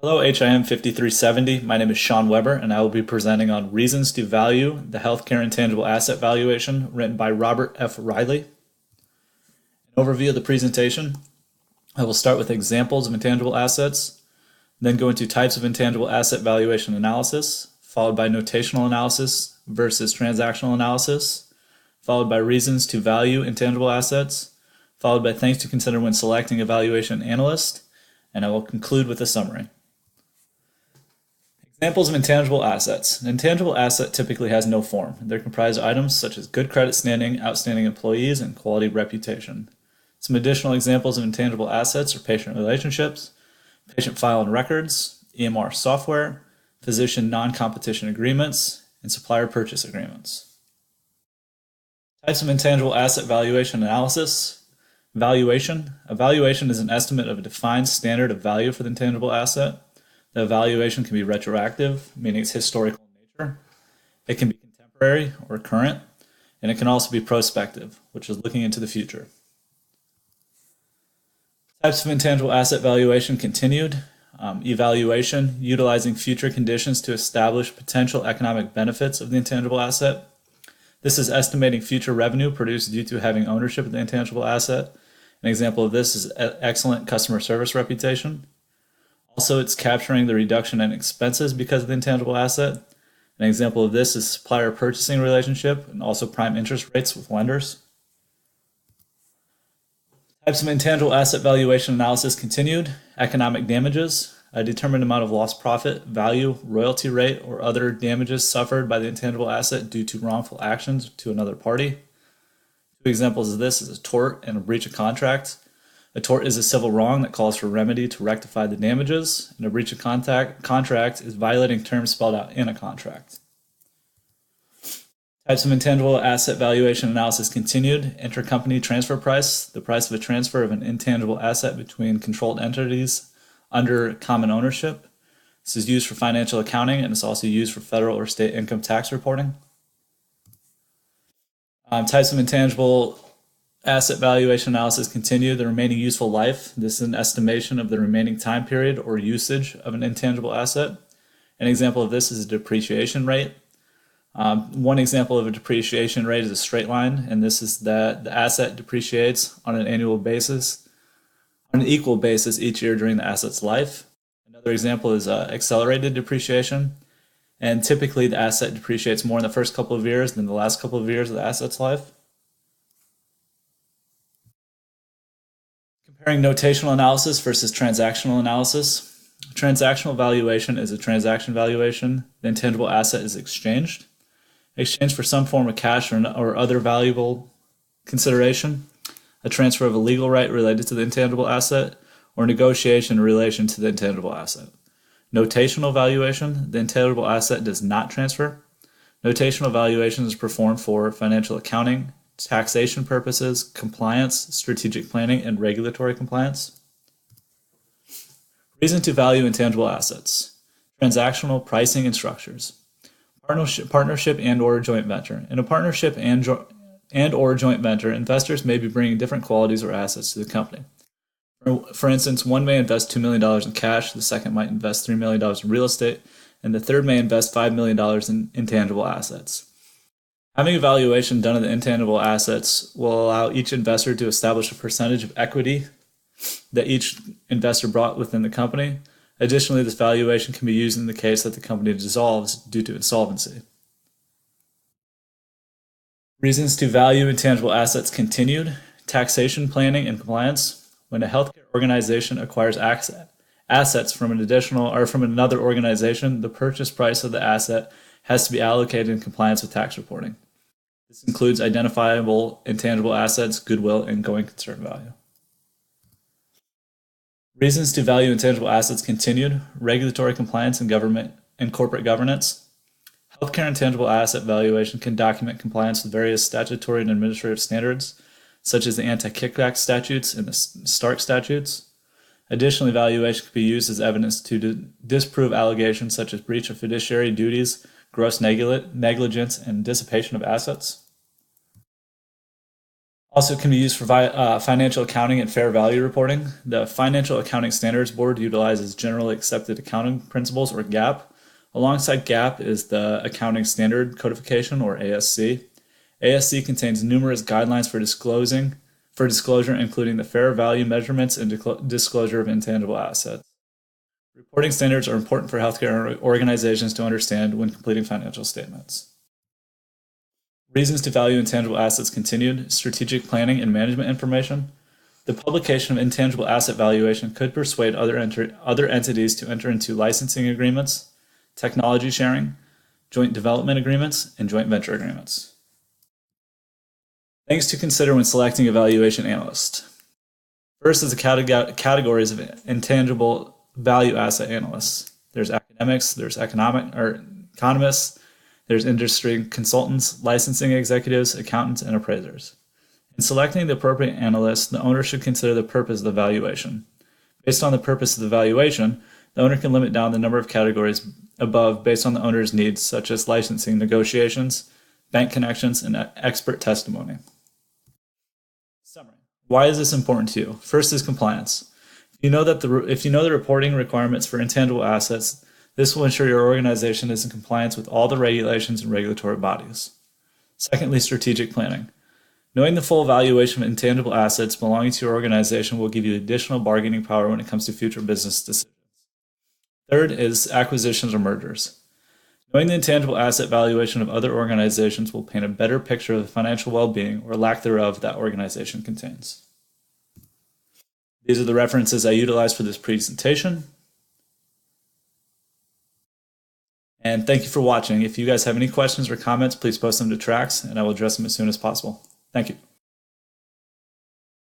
Hello, HIM 5370. My name is Sean Weber, and I will be presenting on Reasons to Value the Healthcare Intangible Asset Valuation, written by Robert F. Riley. An overview of the presentation. I will start with examples of intangible assets, then go into types of intangible asset valuation analysis, followed by notational analysis versus transactional analysis, followed by reasons to value intangible assets, followed by things to consider when selecting a valuation analyst, and I will conclude with a summary. Examples of intangible assets. An intangible asset typically has no form. They're comprised of items such as good credit standing, outstanding employees, and quality reputation. Some additional examples of intangible assets are patient relationships, patient file and records, EMR software, physician non-competition agreements, and supplier purchase agreements. Types of intangible asset valuation analysis. Valuation. A valuation is an estimate of a defined standard of value for the intangible asset. The evaluation can be retroactive, meaning it's historical in nature. It can be contemporary or current, and it can also be prospective, which is looking into the future. Types of intangible asset valuation continued. Evaluation, utilizing future conditions to establish potential economic benefits of the intangible asset. This is estimating future revenue produced due to having ownership of the intangible asset. An example of this is excellent customer service reputation. Also, it's capturing the reduction in expenses because of the intangible asset. An example of this is supplier purchasing relationship and also prime interest rates with lenders. Types of intangible asset valuation analysis continued. Economic damages, a determined amount of lost profit, value, royalty rate, or other damages suffered by the intangible asset due to wrongful actions to another party. Two examples of this is a tort and a breach of contract. A tort is a civil wrong that calls for remedy to rectify the damages, and a breach of contract is violating terms spelled out in a contract. Types of intangible asset valuation analysis continued. Intercompany transfer price, the price of a transfer of an intangible asset between controlled entities under common ownership. This is used for financial accounting, and it's also used for federal or state income tax reporting. Types of intangible asset valuation analysis continued. The remaining useful life. This is an estimation of the remaining time period or usage of an intangible asset. An example of this is a depreciation rate. One example of a depreciation rate is a straight line, and this is that the asset depreciates on an annual basis, on an equal basis each year during the asset's life. Another example is accelerated depreciation, and typically the asset depreciates more in the first couple of years than the last couple of years of the asset's life. Comparing notational analysis versus transactional analysis. Transactional valuation is a transaction valuation. The intangible asset is exchanged for some form of cash or other valuable consideration, a transfer of a legal right related to the intangible asset, or negotiation in relation to the intangible asset. Notational valuation, the intangible asset does not transfer. Notational valuation is performed for financial accounting, taxation purposes, compliance, strategic planning, and regulatory compliance. Reason to value intangible assets. Transactional pricing and structures. Partnership and or joint venture. In a partnership and or joint venture, investors may be bringing different qualities or assets to the company. For instance, one may invest $2 million in cash, the second might invest $3 million in real estate, and the third may invest $5 million in intangible assets. Having a valuation done of the intangible assets will allow each investor to establish a percentage of equity that each investor brought within the company. Additionally, this valuation can be used in the case that the company dissolves due to insolvency. Reasons to value intangible assets continued. Taxation planning and compliance. When a healthcare organization acquires assets from another organization, the purchase price of the asset has to be allocated in compliance with tax reporting. This includes identifiable intangible assets, goodwill, and going concern value. Reasons to value intangible assets continued. Regulatory compliance and government and corporate governance. Healthcare intangible asset valuation can document compliance with various statutory and administrative standards, such as the anti-kickback statutes and the Stark statutes. Additionally, valuation can be used as evidence to disprove allegations such as breach of fiduciary duties, gross negligence, and dissipation of assets. Also, it can be used for financial accounting and fair value reporting. The Financial Accounting Standards Board utilizes generally accepted accounting principles, or GAAP. Alongside GAAP is the Accounting Standard Codification, or ASC. ASC contains numerous guidelines for disclosure, including the fair value measurements and disclosure of intangible assets. Reporting standards are important for healthcare organizations to understand when completing financial statements. Reasons to value intangible assets continued, strategic planning and management information. The publication of intangible asset valuation could persuade other entities to enter into licensing agreements, technology sharing, joint development agreements, and joint venture agreements. Things to consider when selecting a valuation analyst. First is the categories of intangible value asset analysts. There's academics, there's economists, there's industry consultants, licensing executives, accountants, and appraisers. In selecting the appropriate analyst, the owner should consider the purpose of the valuation. Based on the purpose of the valuation, the owner can limit down the number of categories above based on the owner's needs, such as licensing negotiations, bank connections, and expert testimony. Summary. Why is this important to you? First is compliance. If you know the reporting requirements for intangible assets, this will ensure your organization is in compliance with all the regulations and regulatory bodies. Secondly, strategic planning. Knowing the full valuation of intangible assets belonging to your organization will give you additional bargaining power when it comes to future business decisions. Third is acquisitions or mergers. Knowing the intangible asset valuation of other organizations will paint a better picture of the financial well-being or lack thereof that organization contains. These are the references I utilized for this presentation. And thank you for watching. If you guys have any questions or comments, please post them to Trax, and I will address them as soon as possible. Thank you.